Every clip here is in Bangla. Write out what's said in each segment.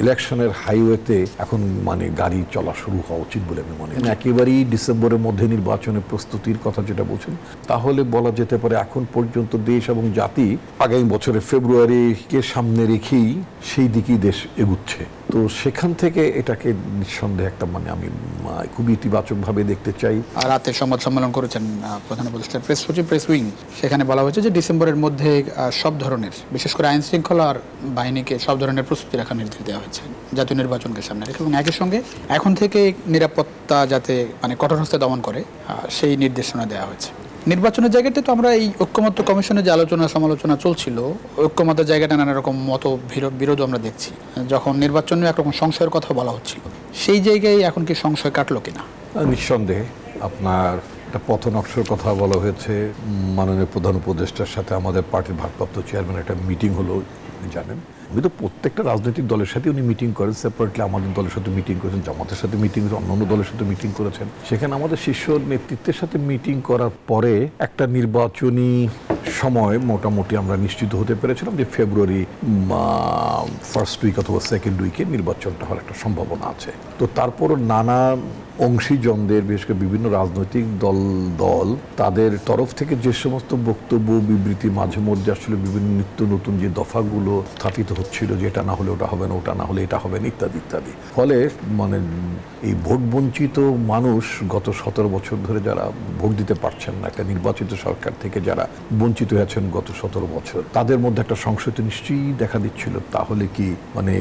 ইলেকশনের হাইওয়েতে এখন মানে গাড়ি চলা শুরু হওয়া উচিত বলে আমি মনে করি। একেবারেই ডিসেম্বরের মধ্যে নির্বাচনের প্রস্তুতির কথা যেটা বলছেন, তাহলে বলা যেতে পারে এখন পর্যন্ত দেশ এবং জাতি আগামী বছরের ফেব্রুয়ারিকে সামনে রেখেই সেই দিকেই দেশ এগুচ্ছে। তো সেখান থেকে এটাকে নিঃসন্দেহে একটা মানে আমি খুবই ইতিবাচকভাবে দেখতে চাই। রাতে সংবাদ সম্মেলন করেছেন প্রধান উপদেষ্টার প্রেস সচিব, প্রেস উইং, সেখানে বলা হয়েছে যে ডিসেম্বরের মধ্যে সব ধরনের, বিশেষ করে আইন শৃঙ্খলার বাহিনীকে সব ধরনের প্রস্তুতি রাখার নির্দেশ দেওয়া হয়েছে জাতীয় নির্বাচনকে সামনে রেখে, এবং একই সঙ্গে এখন থেকে নিরাপত্তা যাতে মানে কঠোর হস্তে দমন করে সেই নির্দেশনা দেওয়া হয়েছে। নির্বাচনের জায়গাতে তো আমরা এই ঐক্যমত্য কমিশনে যে আলোচনা সমালোচনা চলছিল, ঐক্যমতের জায়গাটা নানা রকম মত বিরোধ আমরা দেখছি, যখন নির্বাচন নিয়ে একরকম সংশয়ের কথা বলা হচ্ছিল, সেই জায়গায় এখন কি সংশয় কাটলো কিনা? নিঃসন্দেহে আপনার একটা পথ নকশার কথা বলা হয়েছে। মাননীয় প্রধান উপদেষ্টার সাথে আমাদের পার্টির ভারপ্রাপ্ত চেয়ারম্যান একটা মিটিং হলো, জানেন উনি তো প্রত্যেকটা রাজনৈতিক দলের সাথে উনি মিটিং করেন, সেপারেটলি আমাদের দলের সাথে মিটিং করেছেন, জামাতের সাথে মিটিং করেছেন, অন্যান্য দলের সাথে মিটিং করেছেন। সেখানে আমাদের শীর্ষ নেতৃত্বের সাথে মিটিং করার পরে একটা নির্বাচনী সময় মোটামুটি আমরা নিশ্চিত হতে পেরেছিলাম যে ফেব্রুয়ারি ফার্স্ট উইক অথবা সেকেন্ড উইকে নির্বাচনটা হওয়ার একটা সম্ভাবনা আছে। তো তারপরও নানা অংশীজনদের, বিশেষ করে বিভিন্ন রাজনৈতিক দল তাদের তরফ থেকে যে সমস্ত বক্তব্য বিবৃতি মাঝে মধ্যে আসলে বিভিন্ন নিত্য নতুন যে দফাগুলো স্থাপিত হচ্ছিল, যে এটা না হলে ওটা হবে না, ওটা না হলে এটা হবে না, ইত্যাদি ইত্যাদি, ফলে মানে এই ভোট বঞ্চিত মানুষ গত 17 বছর ধরে যারা ভোট দিতে পারছেন না, একটা নির্বাচিত সরকার থেকে যারা বঞ্চিত হয়েছেন গত 17 বছর, তাদের মধ্যে একটা সংশয় নিশ্চয়ই দেখা দিচ্ছিল, তাহলে কি মানে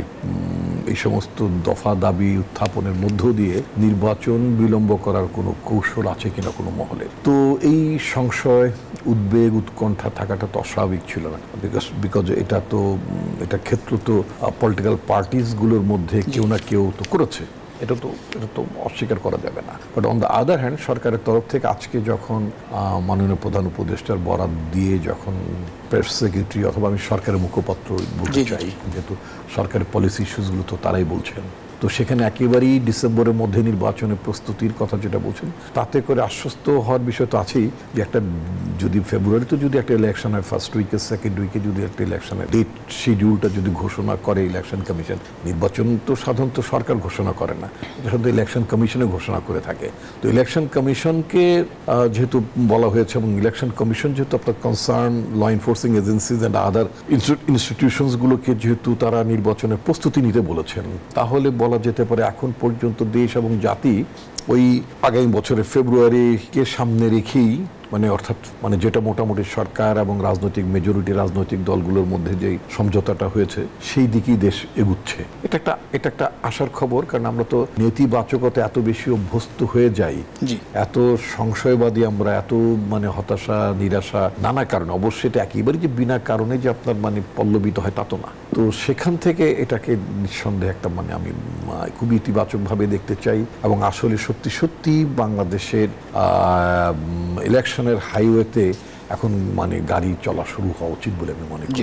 এই সমস্ত দফা দাবি উত্থাপনের মধ্য দিয়ে নির্বাচন বিলম্ব করার কোনো কৌশল আছে কিনা কোনো মহলে। তো এই সংশয়, উদ্বেগ, উৎকণ্ঠা থাকাটা তো অস্বাভাবিক ছিল না, বিকজ এটা ক্ষেত্র তো পলিটিক্যাল পার্টিসগুলোর মধ্যে কেউ না কেউ তো করেছে, এটা তো অস্বীকার করা যাবে না। But on the other hand সরকারের তরফ থেকে আজকে যখন মাননীয় প্রধান উপদেষ্টার বরাত দিয়ে যখন প্রেস সেক্রেটারি অথবা আমি সরকারের মুখপাত্র বলতে চাই, যেহেতু সরকারের পলিসি ইস্যুসগুলো তো তারাই বলছেন, তো সেখানে একেবারেই ডিসেম্বরের মধ্যে নির্বাচনের প্রস্তুতির কথা যেটা বলছেন, তাতে করে আশ্বস্ত হওয়ার বিষয় তো আছেই যে একটা যদি ফেব্রুয়ারিতে যদি একটা ইলেকশন হয়, ফার্স্ট উইকে সেকেন্ড উইকে যদি একটা ইলেকশনের ডেট শিডিউলটা যদি ঘোষণা করে ইলেকশন কমিশন, নির্বাচন তো সাধারণত সরকার ঘোষণা করে না, সাধারণত ইলেকশন কমিশনে ঘোষণা করে থাকে। তো ইলেকশন কমিশনকে যেহেতু বলা হয়েছে, এবং ইলেকশন কমিশন যেহেতু আপনার concern law enforcing agencies and other ইনস্টিটিউশনসগুলোকে যেহেতু তারা নির্বাচনের প্রস্তুতি নিতে বলেছেন, তাহলে বলা যেতে পারে এখন পর্যন্ত দেশ এবং জাতি ওই আগামী বছরের ফেব্রুয়ারিকে সামনে রেখেই মানে অর্থাৎ মানে যেটা মোটামুটি সরকার এবং রাজনৈতিক মেজরিটি রাজনৈতিক দলগুলোর মধ্যে যে সমঝোতাটা হয়েছে সেই দিকেই দেশ এগুচ্ছে। এটা একটা আশার খবর, কারণ আমরা তো নেতিবাচকতা এত বেশি অভ্যস্ত হয়ে যাই, এত সংশয়বাদী আমরা, এত মানে হতাশা নিরাশা নানা কারণে, অবশ্যই এটা একেবারে যে বিনা কারণে যে আপনার মানে পল্লবিত হয় তা তো না। তো সেখান থেকে এটাকে নিঃসন্দেহে একটা মানে আমি খুবই ইতিবাচকভাবে দেখতে চাই, এবং আসলে সত্যি সত্যি বাংলাদেশের ইলেকশনের হাইওয়েতে এখন মানে গাড়ি চলা শুরু হওয়া উচিত বলে আমি মনে করি।